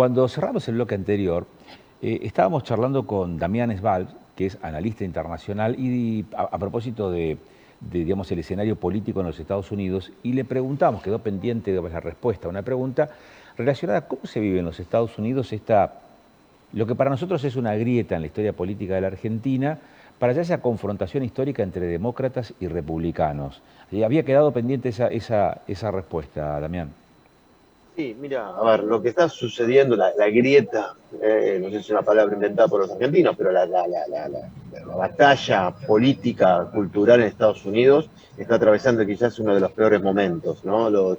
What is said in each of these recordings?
Cuando cerramos el bloque anterior, estábamos charlando con Damián Svalb, que es analista internacional, y a propósito digamos, el escenario político en los Estados Unidos, y le preguntamos, quedó pendiente de la respuesta a una pregunta relacionada a cómo se vive en los Estados Unidos lo que para nosotros es una grieta en la historia política de la Argentina, para allá esa confrontación histórica entre demócratas y republicanos. Y había quedado pendiente esa respuesta, Damián. Sí, mira, a ver, lo que está sucediendo, la grieta, no sé si es una palabra inventada por los argentinos, pero la batalla política, cultural en Estados Unidos está atravesando quizás uno de los peores momentos, ¿no? Los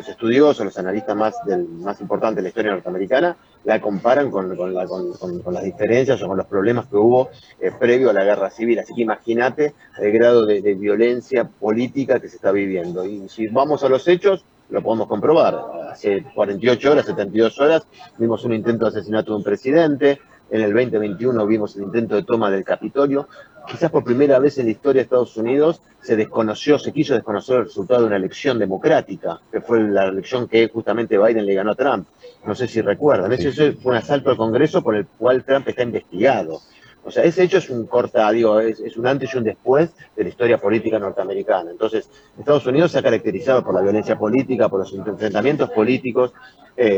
estudiosos, los analistas más importantes de la historia norteamericana, la comparan con las diferencias o con los problemas que hubo previo a la guerra civil. Así que imagínate el grado de violencia política que se está viviendo. Y si vamos a los hechos, lo podemos comprobar. Hace 48 horas, 72 horas, vimos un intento de asesinato de un presidente. En el 2021 vimos el intento de toma del Capitolio. Quizás por primera vez en la historia de Estados Unidos se quiso desconocer el resultado de una elección democrática, que fue la elección que justamente Biden le ganó a Trump. No sé si recuerdan. Sí. Eso fue un asalto al Congreso por el cual Trump está investigado. O sea, ese hecho es es un antes y un después de la historia política norteamericana. Entonces, Estados Unidos se ha caracterizado por la violencia política, por los enfrentamientos políticos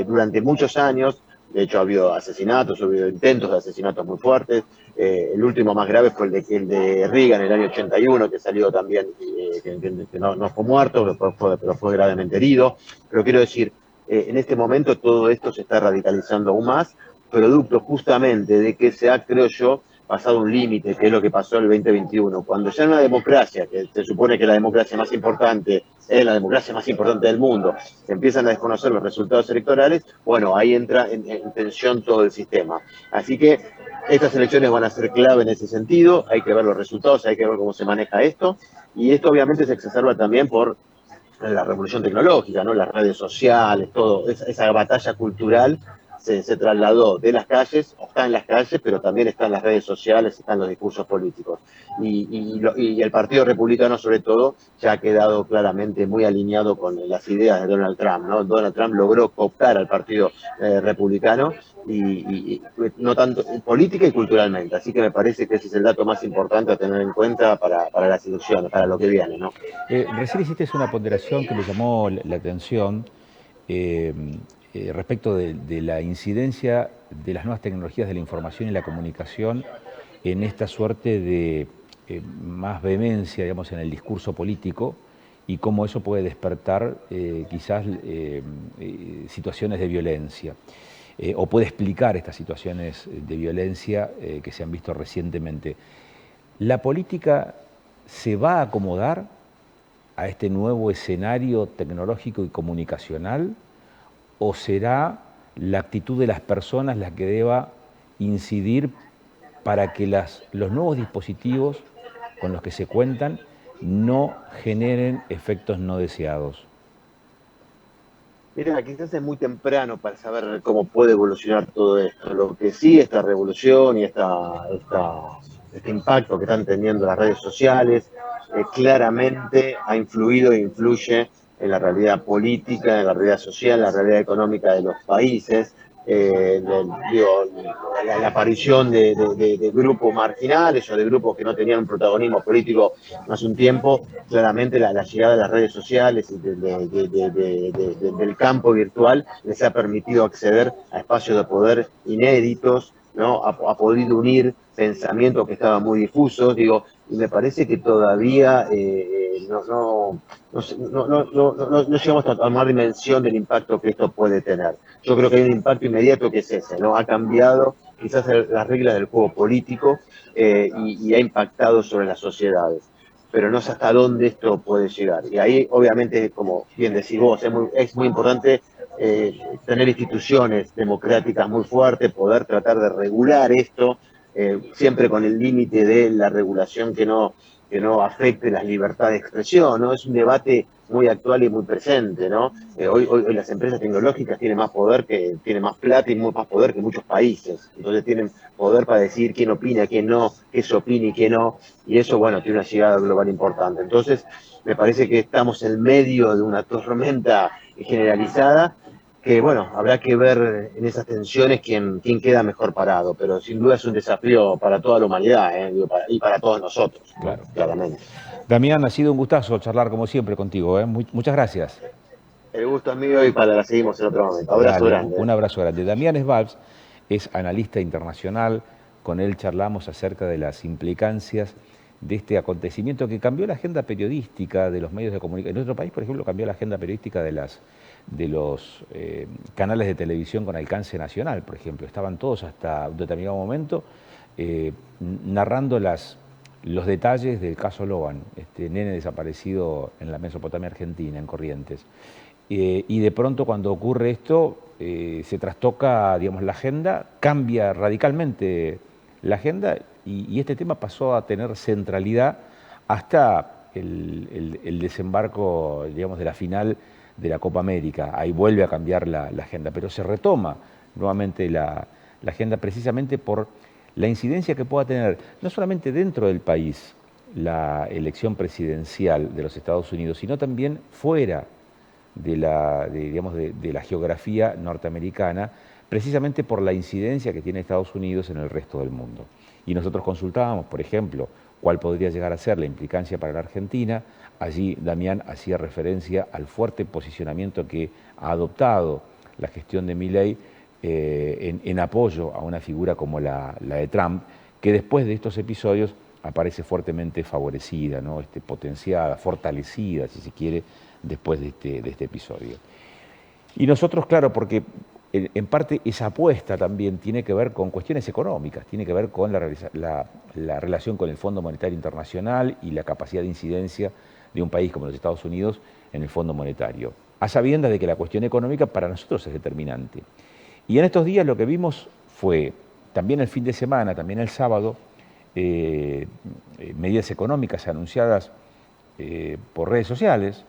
durante muchos años. De hecho, ha habido asesinatos, ha habido intentos de asesinatos muy fuertes. El último más grave fue el de Reagan en el año 81, que salió también, que no fue muerto, pero fue gravemente herido. Pero quiero decir, en este momento todo esto se está radicalizando aún más, producto justamente de que se ha, creo yo, pasado un límite, que es lo que pasó en el 2021. Cuando ya en una democracia, que se supone que la democracia más importante es la democracia más importante del mundo, se empiezan a desconocer los resultados electorales, bueno, ahí entra en tensión todo el sistema. Así que estas elecciones van a ser clave en ese sentido, hay que ver los resultados, hay que ver cómo se maneja esto, y esto obviamente se exacerba también por la revolución tecnológica, ¿no? Las redes sociales, todo, esa batalla cultural se trasladó de las calles, o está en las calles, pero también está en las redes sociales, están los discursos políticos. Y el Partido Republicano, sobre todo, ya ha quedado claramente muy alineado con las ideas de Donald Trump, ¿no? Donald Trump logró cooptar al Partido Republicano y no tanto política y culturalmente. Así que me parece que ese es el dato más importante a tener en cuenta para las elecciones, para lo que viene, ¿no? Recién hiciste una ponderación que me llamó la atención respecto de la incidencia de las nuevas tecnologías de la información y la comunicación en esta suerte de más vehemencia, digamos, en el discurso político y cómo eso puede despertar quizás situaciones de violencia. O puede explicar estas situaciones de violencia que se han visto recientemente. ¿La política se va a acomodar a este nuevo escenario tecnológico y comunicacional, o será la actitud de las personas la que deba incidir para que los nuevos dispositivos con los que se cuentan no generen efectos no deseados? Mira, quizás es muy temprano para saber cómo puede evolucionar todo esto. Lo que sí, esta revolución y este impacto que están teniendo las redes sociales, claramente ha influido e influye en la realidad política, en la realidad social, en la realidad económica de los países. La aparición de grupos marginales o de grupos que no tenían un protagonismo político hace un tiempo, claramente la llegada de las redes sociales y del campo virtual les ha permitido acceder a espacios de poder inéditos, ¿no? Ha podido unir pensamientos que estaban muy difusos, digo, y me parece que todavía no llegamos a tomar dimensión del impacto que esto puede tener. Yo creo que hay un impacto inmediato que es ese, ¿no? Ha cambiado quizás las reglas del juego político y ha impactado sobre las sociedades, pero no sé hasta dónde esto puede llegar. Y ahí, obviamente, como bien decís vos, es muy importante tener instituciones democráticas muy fuertes, poder tratar de regular esto, siempre con el límite de la regulación que no afecte las libertades de expresión, ¿no? Es un debate muy actual y muy presente, ¿no? Hoy las empresas tecnológicas tienen tienen más plata y más poder que muchos países. Entonces tienen poder para decir quién opina, quién no, qué se opina y qué no. Y eso, bueno, tiene una llegada global importante. Entonces, me parece que estamos en medio de una tormenta generalizada que bueno, habrá que ver en esas tensiones quién queda mejor parado, pero sin duda es un desafío para toda la humanidad, digo, y para todos nosotros, ¿no? Claro. Claramente. Damián, ha sido un gustazo charlar como siempre contigo, ¿eh? Muchas gracias. El gusto es mío y para la seguimos en otro momento. Abrazo Dale, grande. un abrazo grande. Damián Svalbs es analista internacional, con él charlamos acerca de las implicancias de este acontecimiento que cambió la agenda periodística de los medios de comunicación. En nuestro país, por ejemplo, cambió la agenda periodística de los canales de televisión con alcance nacional, por ejemplo. Estaban todos hasta un determinado momento narrando los detalles del caso Logan, este nene desaparecido en la Mesopotamia argentina, en Corrientes. Y de pronto cuando ocurre esto, se trastoca, digamos, la agenda, cambia radicalmente la agenda y este tema pasó a tener centralidad hasta el desembarco, digamos, de la final de la Copa América. Ahí vuelve a cambiar la agenda, pero se retoma nuevamente la agenda precisamente por la incidencia que pueda tener, no solamente dentro del país, la elección presidencial de los Estados Unidos, sino también fuera de la geografía norteamericana, precisamente por la incidencia que tiene Estados Unidos en el resto del mundo. Y nosotros consultábamos, por ejemplo, cuál podría llegar a ser la implicancia para la Argentina. Allí Damián hacía referencia al fuerte posicionamiento que ha adoptado la gestión de Milei en apoyo a una figura como la de Trump, que después de estos episodios aparece fuertemente favorecida, ¿no? Potenciada, fortalecida, si se quiere, después de este episodio. Y nosotros, claro, porque en parte esa apuesta también tiene que ver con cuestiones económicas, tiene que ver con la relación con el Fondo Monetario Internacional y la capacidad de incidencia de un país como los Estados Unidos en el Fondo Monetario, a sabiendas de que la cuestión económica para nosotros es determinante. Y en estos días lo que vimos fue, también el fin de semana, también el sábado, medidas económicas anunciadas por redes sociales,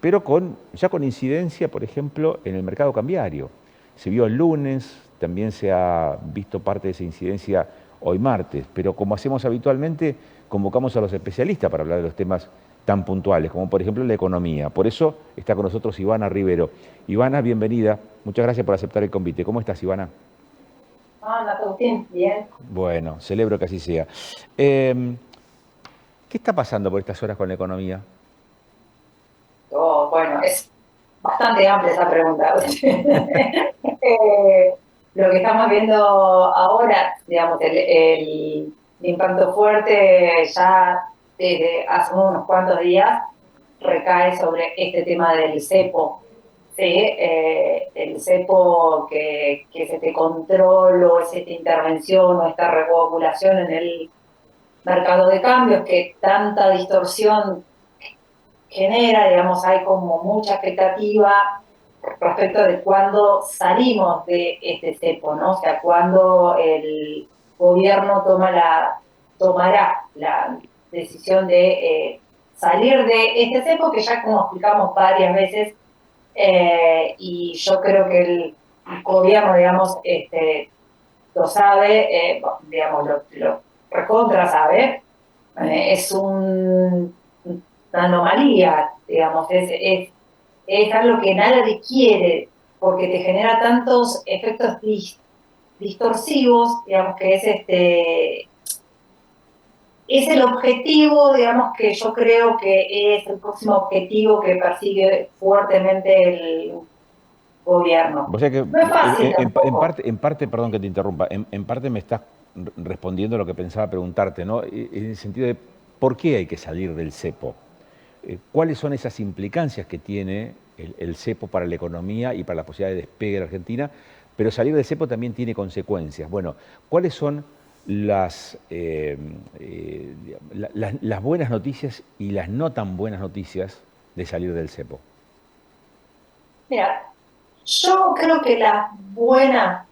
pero ya con incidencia, por ejemplo, en el mercado cambiario. Se vio el lunes, también se ha visto parte de esa incidencia hoy martes, pero como hacemos habitualmente, convocamos a los especialistas para hablar de los temas tan puntuales, como por ejemplo la economía. Por eso está con nosotros Ivana Rivero. Ivana, bienvenida. Muchas gracias por aceptar el convite. ¿Cómo estás, Ivana? Hola, Agustín. Bien. Bueno, celebro que así sea. ¿Qué está pasando por estas horas con la economía? Bueno, es bastante amplia esa pregunta. Lo que estamos viendo ahora, digamos, el impacto fuerte ya desde hace unos cuantos días recae sobre este tema del cepo. ¿Sí? El cepo que es este control o es esta intervención o esta regulación en el mercado de cambios que tanta distorsión genera, digamos, hay como mucha expectativa respecto de cuándo salimos de este cepo, ¿no? O sea, cuándo el gobierno tomará la decisión de salir de este cepo, que ya como explicamos varias veces, y yo creo que el gobierno, digamos, lo sabe, digamos, lo recontra sabe, es una anomalía, digamos, es algo que nadie quiere, porque te genera tantos efectos distorsivos, digamos, que es el objetivo, digamos, que yo creo que es el próximo objetivo que persigue fuertemente el gobierno. O sea que no es fácil en parte, perdón que te interrumpa, en parte me estás respondiendo lo que pensaba preguntarte, ¿no? En el sentido de ¿por qué hay que salir del cepo? ¿Cuáles son esas implicancias que tiene el cepo para la economía y para la posibilidad de despegue de la Argentina? Pero salir del cepo también tiene consecuencias. Bueno, ¿cuáles son las buenas noticias y las no tan buenas noticias de salir del cepo? Mira, yo creo que la buena,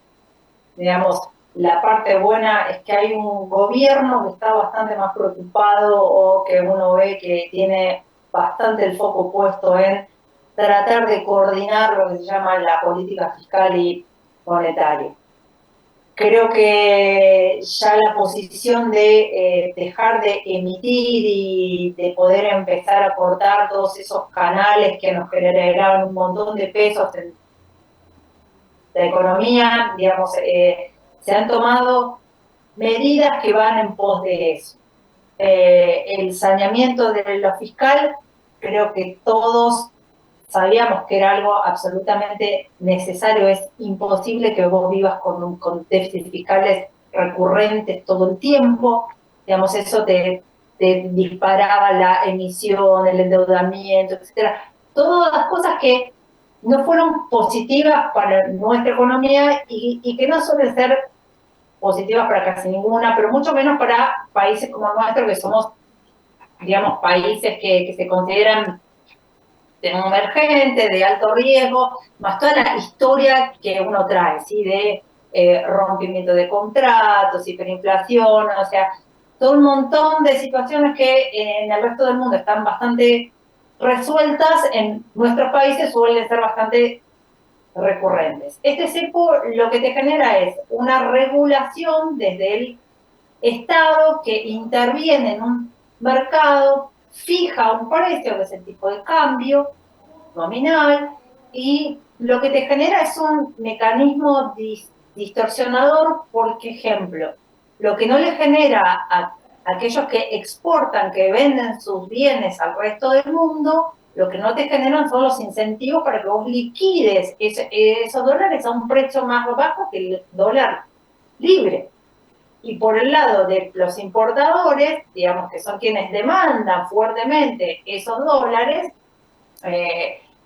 digamos, la parte buena es que hay un gobierno que está bastante más preocupado o que uno ve que tiene bastante el foco puesto en tratar de coordinar lo que se llama la política fiscal y monetaria. Creo que ya la posición de dejar de emitir y de poder empezar a cortar todos esos canales que nos generaban un montón de pesos la economía, digamos, se han tomado medidas que van en pos de eso. El saneamiento de lo fiscal, creo que todos sabíamos que era algo absolutamente necesario. Es imposible que vos vivas con déficits fiscales recurrentes todo el tiempo. Digamos, eso te disparaba la emisión, el endeudamiento, etcétera. Todas las cosas que no fueron positivas para nuestra economía y que no suelen ser positivas para casi ninguna, pero mucho menos para países como el nuestro, que somos, digamos, países que se consideran de emergente, de alto riesgo, más toda la historia que uno trae, ¿sí? De rompimiento de contratos, hiperinflación, o sea, todo un montón de situaciones que en el resto del mundo están bastante resueltas, en nuestros países suelen ser bastante recurrentes. Este cepo lo que te genera es una regulación desde el Estado que interviene en un mercado, fija un precio, que es el tipo de cambio nominal, y lo que te genera es un mecanismo distorsionador, por ejemplo, lo que no le genera a aquellos que exportan, que venden sus bienes al resto del mundo, lo que no te generan son los incentivos para que vos liquides esos dólares a un precio más bajo que el dólar libre. Y por el lado de los importadores, digamos que son quienes demandan fuertemente esos dólares,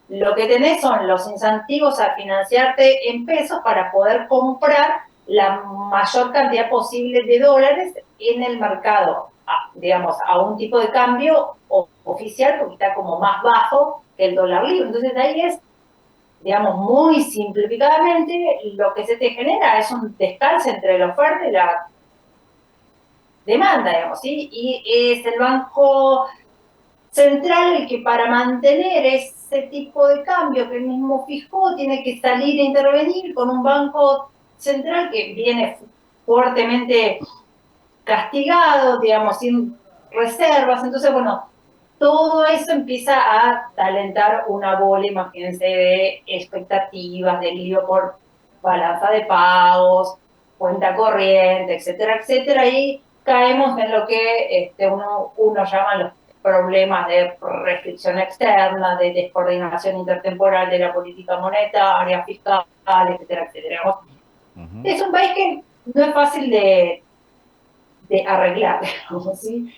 lo que tenés son los incentivos a financiarte en pesos para poder comprar la mayor cantidad posible de dólares en el mercado, digamos, a un tipo de cambio oficial, porque está como más bajo que el dólar libre. Entonces ahí es, digamos, muy simplificadamente, lo que se te genera es un descalce entre la oferta y la demanda, digamos, ¿sí? Y es el Banco Central el que, para mantener ese tipo de cambio que él mismo fijó, tiene que salir a intervenir con un Banco Central que viene fuertemente castigado, digamos, sin reservas. Entonces, bueno, todo eso empieza a talentar una bola, imagínense, de expectativas, de lío por balanza de pagos, cuenta corriente, etcétera, etcétera, y caemos en lo que uno llama los problemas de restricción externa, de descoordinación intertemporal de la política monetaria, fiscal, etcétera, etcétera. Es un país que no es fácil de arreglar, digamos, ¿sí?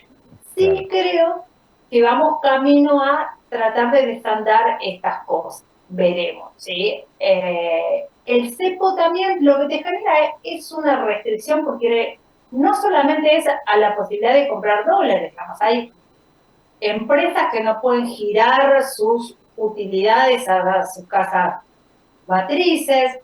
Sí, creo que vamos camino a tratar de desandar estas cosas. Veremos, ¿sí? El cepo también lo que te genera es una restricción, porque no solamente es a la posibilidad de comprar dólares, digamos, hay empresas que no pueden girar sus utilidades a sus casas matrices.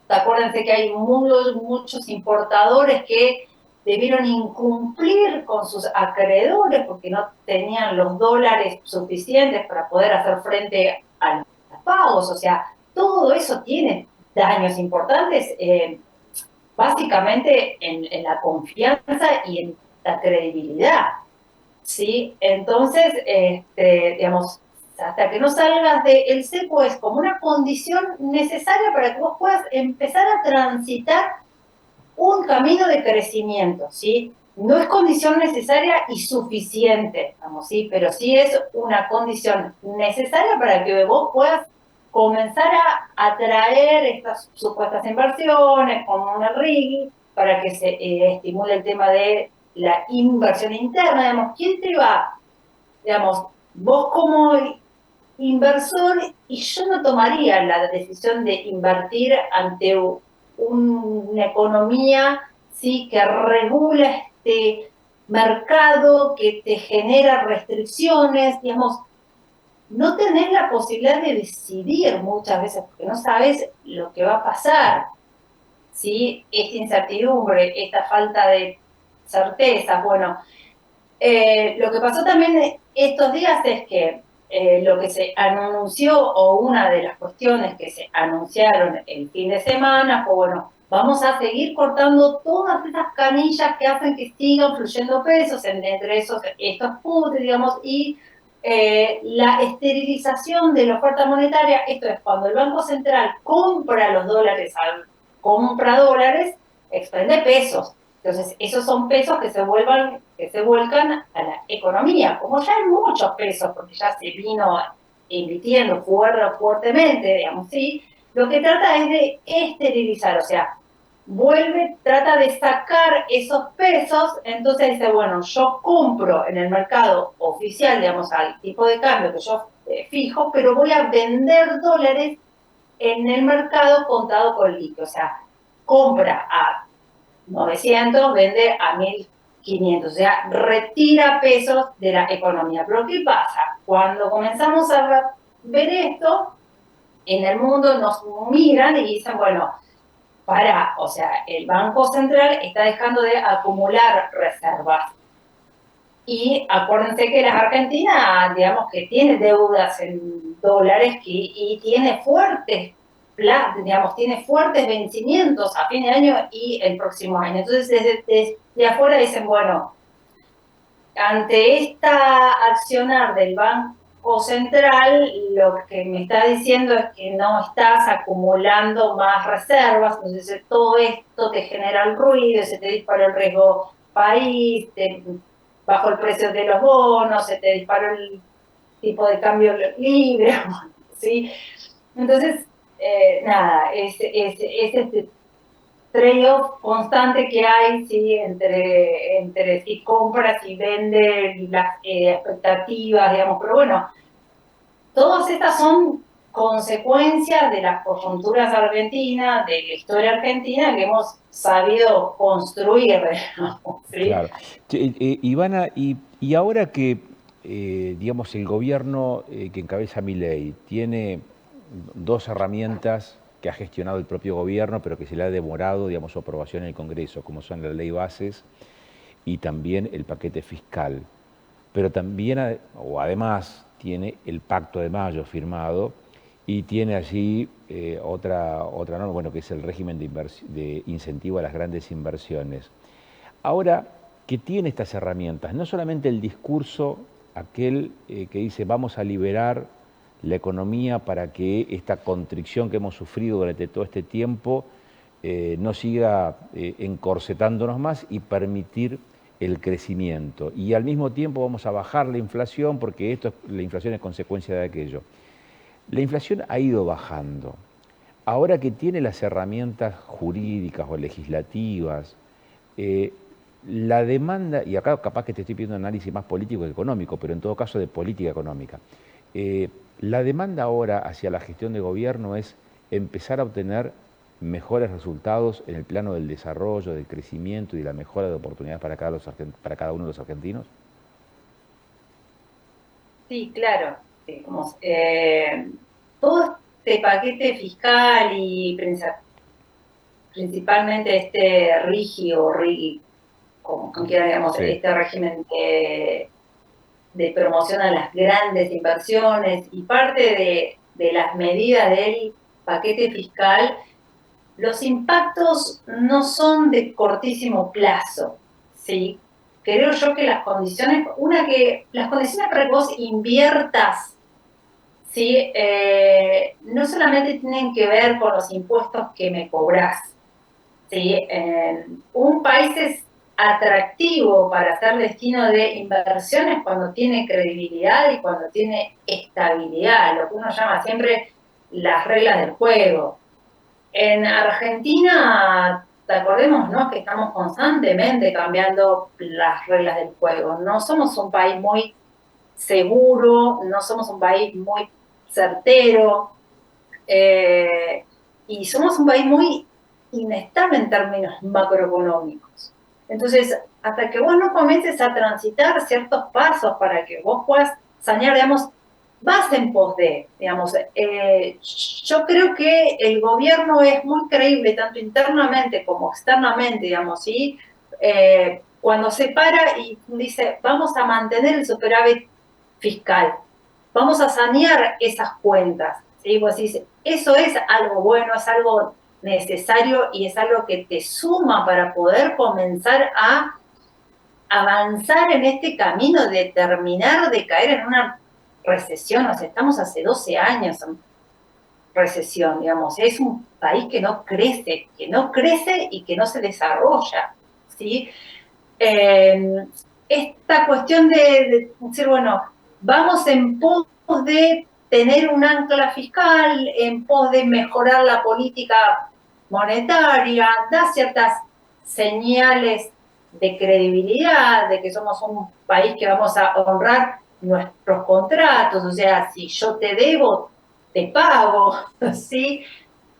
Acuérdense que hay muchos importadores que debieron incumplir con sus acreedores porque no tenían los dólares suficientes para poder hacer frente a los pagos. O sea, todo eso tiene daños importantes, básicamente en la confianza y en la credibilidad, ¿sí? Entonces, digamos, hasta que no salgas del cepo es como una condición necesaria para que vos puedas empezar a transitar un camino de crecimiento, ¿sí? No es condición necesaria y suficiente, vamos, ¿sí? Pero sí es una condición necesaria para que vos puedas comenzar a atraer estas supuestas inversiones, como el RIGI, para que se estimule el tema de la inversión interna. Digamos, ¿quién te va? Digamos, vos como inversor, y yo no tomaría la decisión de invertir ante una economía, ¿sí?, que regula este mercado, que te genera restricciones, digamos, no tenés la posibilidad de decidir muchas veces, porque no sabes lo que va a pasar, ¿sí? Esta incertidumbre, esta falta de certezas. Bueno, lo que pasó también estos días es que lo que se anunció, o una de las cuestiones que se anunciaron el fin de semana, fue, bueno, vamos a seguir cortando todas esas canillas que hacen que sigan fluyendo pesos, entre esos estos putos, digamos, y la esterilización de la oferta monetaria, esto es cuando el Banco Central compra los dólares, compra dólares, expende pesos. Entonces, esos son pesos que se vuelcan a la economía. Como ya hay muchos pesos, porque ya se vino invirtiendo fuertemente, digamos, ¿sí? Lo que trata es de esterilizar, o sea, trata de sacar esos pesos, entonces dice, bueno, yo compro en el mercado oficial, digamos, al tipo de cambio que yo fijo, pero voy a vender dólares en el mercado contado con liqui, o sea, compra a 900, vende a 1500, o sea, retira pesos de la economía. Pero ¿qué pasa? Cuando comenzamos a ver esto, en el mundo nos miran y dicen, bueno, o sea, el Banco Central está dejando de acumular reservas. Y acuérdense que la Argentina, digamos, que tiene deudas en dólares y tiene tiene fuertes vencimientos a fin de año y el próximo año. Entonces, desde afuera dicen, bueno, ante esta accionar del Banco Central, lo que me está diciendo es que no estás acumulando más reservas, entonces todo esto te genera el ruido, se te dispara el riesgo país, bajo el precio de los bonos, se te disparó el tipo de cambio libre, ¿sí? Entonces, nada, es este trade-off constante que hay, ¿sí? entre si compras y vendes, las expectativas, digamos, pero bueno, todas estas son consecuencias de las coyunturas argentinas, de la historia argentina que hemos sabido construir, digamos, ¿sí? Claro. Ivana, y ahora que, digamos, el gobierno que encabeza Milei tiene dos herramientas que ha gestionado el propio gobierno, pero que se le ha demorado, digamos, su aprobación en el Congreso, como son la ley bases y también el paquete fiscal. Pero también, además, tiene el Pacto de Mayo firmado y tiene allí otra norma, bueno, que es el régimen de incentivo a las grandes inversiones. Ahora que tiene estas herramientas, no solamente el discurso aquel que dice vamos a liberar la economía para que esta constricción que hemos sufrido durante todo este tiempo no siga encorsetándonos más y permitir el crecimiento. Y al mismo tiempo vamos a bajar la inflación porque la inflación es consecuencia de aquello. La inflación ha ido bajando. Ahora que tiene las herramientas jurídicas o legislativas, la demanda, y acá capaz que te estoy pidiendo un análisis más político que económico, pero en todo caso de política económica, la demanda ahora hacia la gestión de gobierno es empezar a obtener mejores resultados en el plano del desarrollo, del crecimiento y de la mejora de oportunidades para cada uno de los argentinos. Sí, claro. Todo este paquete fiscal y principalmente este como quiera, digamos, Sí. este régimen de promoción a las grandes inversiones y parte de las medidas del paquete fiscal, los impactos no son de cortísimo plazo, ¿sí? Creo yo que las condiciones para que vos inviertas, ¿sí? No solamente tienen que ver con los impuestos que me cobrás, ¿sí? Un país es atractivo para ser destino de inversiones cuando tiene credibilidad y cuando tiene estabilidad, lo que uno llama siempre las reglas del juego. En Argentina, acordemos, ¿no?, que estamos constantemente cambiando las reglas del juego. No somos un país muy seguro, no somos un país muy certero, y somos un país muy inestable en términos macroeconómicos. Entonces, hasta que vos no comiences a transitar ciertos pasos para que vos puedas sanear, digamos, vas en pos de, digamos, yo creo que el gobierno es muy creíble, tanto internamente como externamente, digamos, ¿sí? Cuando se para y dice, vamos a mantener el superávit fiscal, vamos a sanear esas cuentas, ¿sí? Vos decís, eso es algo bueno, es algo necesario y es algo que te suma para poder comenzar a avanzar en este camino de terminar de caer en una recesión, o sea, estamos hace 12 años en recesión, digamos, es un país que no crece y que no se desarrolla, ¿sí? Esta cuestión de decir, bueno, vamos en pos de tener un ancla fiscal, en pos de mejorar la política monetaria, da ciertas señales de credibilidad, de que somos un país que vamos a honrar nuestros contratos, o sea, si yo te debo, te pago, ¿sí?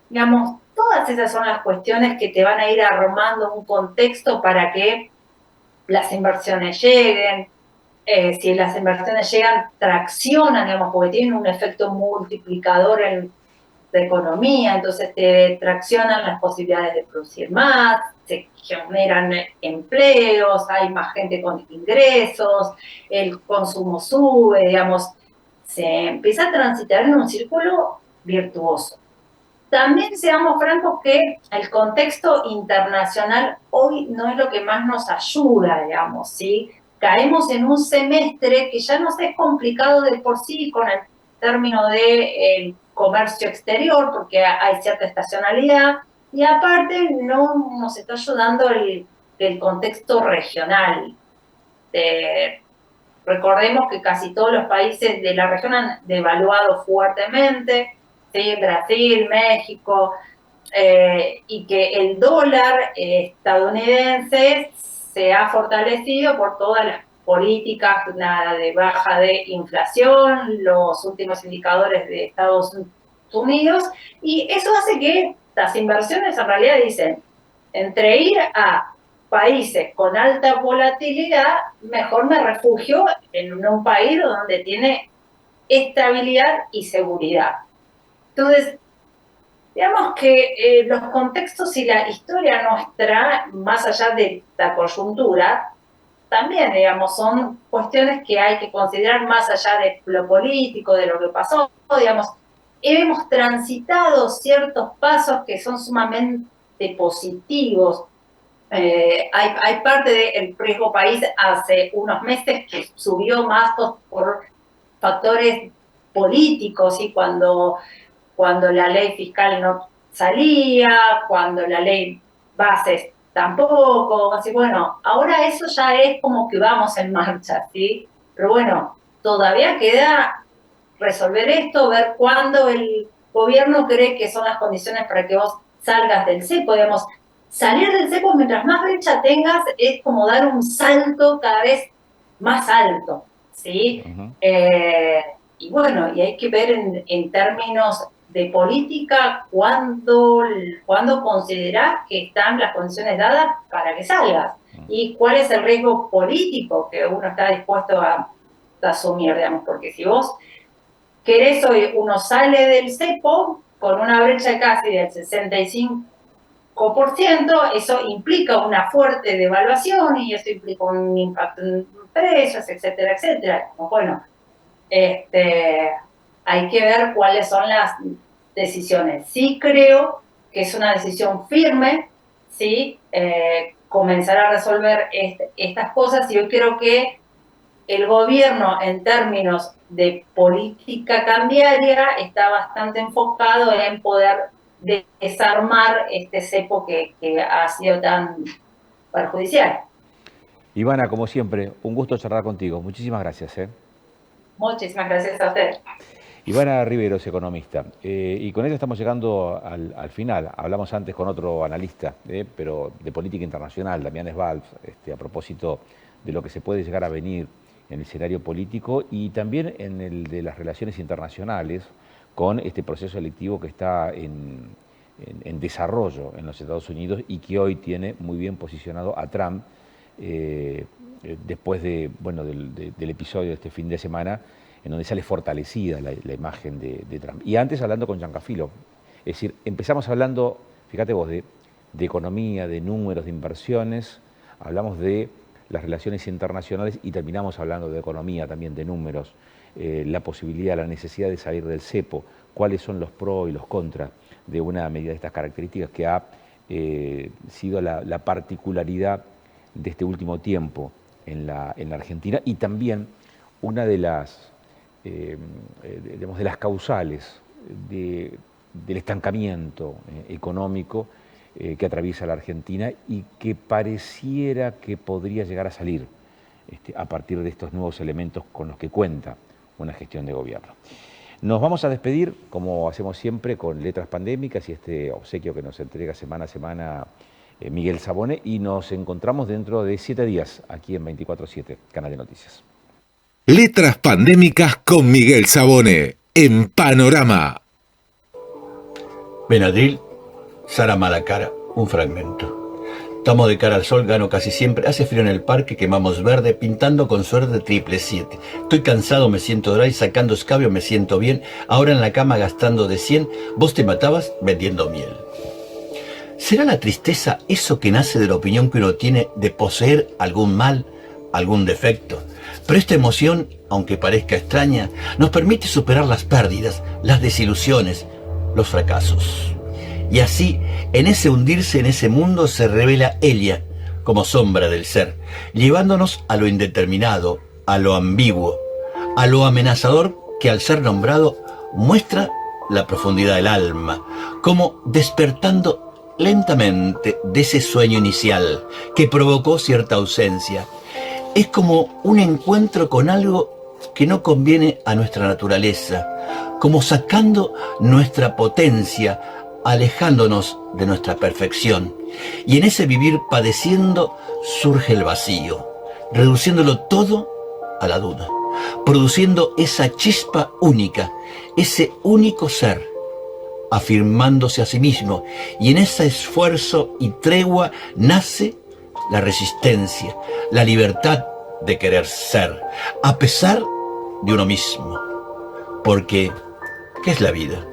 Digamos, todas esas son las cuestiones que te van a ir armando un contexto para que las inversiones lleguen. Si las inversiones llegan, traccionan, digamos, porque tienen un efecto multiplicador en la economía, entonces te traccionan las posibilidades de producir más, se generan empleos, hay más gente con ingresos, el consumo sube, digamos, se empieza a transitar en un círculo virtuoso. También seamos francos que el contexto internacional hoy no es lo que más nos ayuda, digamos, ¿sí? Caemos en un semestre que ya nos es complicado de por sí con el término de comercio exterior, porque hay cierta estacionalidad, y aparte no nos está ayudando el contexto regional. Recordemos que casi todos los países de la región han devaluado fuertemente, ¿sí? Brasil, México, y que el dólar estadounidense se ha fortalecido por todas las políticas de baja de inflación, los últimos indicadores de Estados Unidos, y eso hace que las inversiones en realidad dicen, entre ir a países con alta volatilidad, mejor me refugio en un país donde tiene estabilidad y seguridad. Entonces, digamos que los contextos y la historia nuestra, más allá de la coyuntura, también, digamos, son cuestiones que hay que considerar más allá de lo político, de lo que pasó, digamos, hemos transitado ciertos pasos que son sumamente positivos. Hay parte del riesgo país hace unos meses que subió más por factores políticos, y cuando la ley fiscal no salía, cuando la ley bases tampoco, así bueno, ahora eso ya es como que vamos en marcha, ¿sí? Pero bueno, todavía queda resolver esto, ver cuándo el gobierno cree que son las condiciones para que vos salgas del cepo, digamos, salir del cepo mientras más brecha tengas es como dar un salto cada vez más alto, ¿sí? Y bueno, y hay que ver en términos de política cuándo considerás que están las condiciones dadas para que salgas y cuál es el riesgo político que uno está dispuesto a asumir, digamos, porque si vos querés hoy, uno sale del cepo con una brecha casi del 65%, eso implica una fuerte devaluación y eso implica un impacto en precios, etcétera, etcétera. Bueno, hay que ver cuáles son las decisiones. Sí creo que es una decisión firme, ¿sí? Comenzar a resolver estas cosas, y yo creo que el gobierno en términos de política cambiaria está bastante enfocado en poder desarmar este cepo que ha sido tan perjudicial. Ivana, como siempre, un gusto charlar contigo. Muchísimas gracias. Muchísimas gracias a usted. Ivana Rivero es economista, y con ella estamos llegando al final. Hablamos antes con otro analista, pero de política internacional, Damián Svalb, a propósito de lo que se puede llegar a venir en el escenario político y también en el de las relaciones internacionales con este proceso electivo que está en desarrollo en los Estados Unidos y que hoy tiene muy bien posicionado a Trump después del episodio de este fin de semana, en donde sale fortalecida la imagen de Trump. Y antes hablando con Giancarlo, es decir, empezamos hablando, fíjate vos, de economía, de números, de inversiones, hablamos de las relaciones internacionales y terminamos hablando de economía también, de números, la posibilidad, la necesidad de salir del cepo, cuáles son los pros y los contras de una medida de estas características que ha sido la particularidad de este último tiempo en la Argentina, y también una de las digamos, de las causales del estancamiento económico que atraviesa la Argentina y que pareciera que podría llegar a salir a partir de estos nuevos elementos con los que cuenta una gestión de gobierno. Nos vamos a despedir, como hacemos siempre, con letras pandémicas y este obsequio que nos entrega semana a semana Miguel Sabone, y nos encontramos dentro de 7 días aquí en 24/7, Canal de Noticias. Letras pandémicas con Miguel Sabone, en Panorama. Benadryl, Sara Malacara, un fragmento. Estamos de cara al sol, gano casi siempre. Hace frío en el parque, quemamos verde, pintando con suerte 777. Estoy cansado, me siento dry, sacando escabio, me siento bien. Ahora en la cama gastando de 100, vos te matabas vendiendo miel. ¿Será la tristeza eso que nace de la opinión que uno tiene de poseer algún mal, algún defecto? Pero esta emoción, aunque parezca extraña, nos permite superar las pérdidas, las desilusiones, los fracasos. Y así, en ese hundirse en ese mundo se revela Elia como sombra del ser, llevándonos a lo indeterminado, a lo ambiguo, a lo amenazador que al ser nombrado muestra la profundidad del alma, como despertando lentamente de ese sueño inicial que provocó cierta ausencia. Es como un encuentro con algo que no conviene a nuestra naturaleza, como sacando nuestra potencia, alejándonos de nuestra perfección. Y en ese vivir padeciendo surge el vacío, reduciéndolo todo a la duda, produciendo esa chispa única, ese único ser, afirmándose a sí mismo. Y en ese esfuerzo y tregua nace la resistencia, la libertad de querer ser, a pesar de uno mismo. Porque, ¿qué es la vida?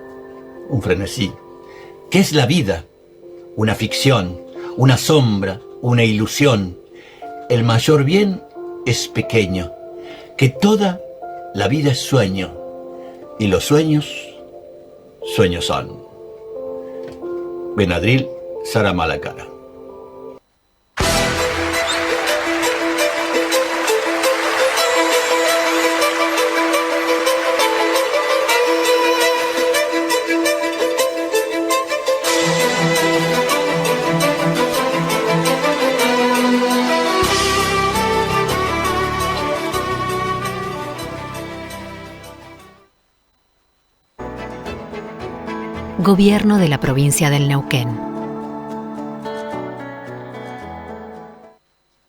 Un frenesí. ¿Qué es la vida? Una ficción, una sombra, una ilusión. El mayor bien es pequeño, que toda la vida es sueño, y los sueños, sueños son. Benadryl, Sara Malacara. Gobierno de la provincia del Neuquén.